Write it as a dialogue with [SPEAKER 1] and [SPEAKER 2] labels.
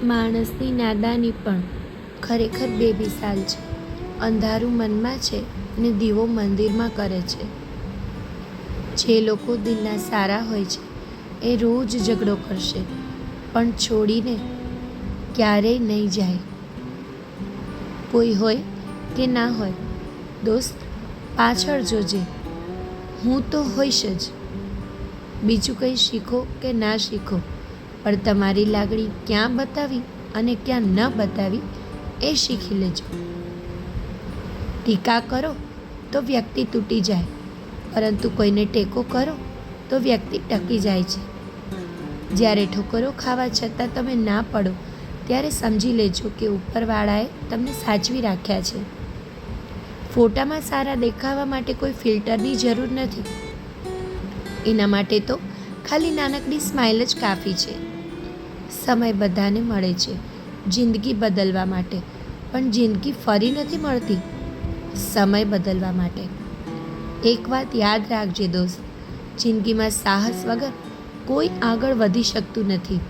[SPEAKER 1] માણસની નાદાની પણ ખરેખર બેમિસાલ છે. અંધારું મનમાં છે અને દીવો મંદિરમાં કરે છે. જે લોકો દિલના સારા હોય છે એ રોજ ઝઘડો કરશે પણ છોડીને ક્યારેય નહીં જાય. કોઈ હોય કે ના હોય, દોસ્ત પાછળ જોજે, હું તો હોઈશ જ. બીજું કંઈ શીખો કે ના શીખો, પણ તમારી લાગણી ક્યાં બતાવી અને ક્યાં ન બતાવી એ શીખી લેજો. ટીકા કરો તો વ્યક્તિ તૂટી જાય, પરંતુ કોઈને ટેકો કરો તો વ્યક્તિ ટકી જાય છે. જ્યારે ઠોકરો ખાવા છતાં તમે ના પડો ત્યારે સમજી લેજો કે ઉપરવાળાએ તમને સાચવી રાખ્યા છે. ફોટામાં સારા દેખાવા માટે કોઈ ફિલ્ટરની જરૂર નથી. એના માટે તો ખાલી નાનકડી સ્માઇલ જ કાફી છે. સમય બધાને મળે છે જિંદગી બદલવા માટે, પણ જિંદગી ફરી નથી મળતી સમય બદલવા માટે. એક વાત યાદ રાખજે દોસ્ત, જિંદગીમાં સાહસ વગર કોઈ આગળ વધી શકતું નથી.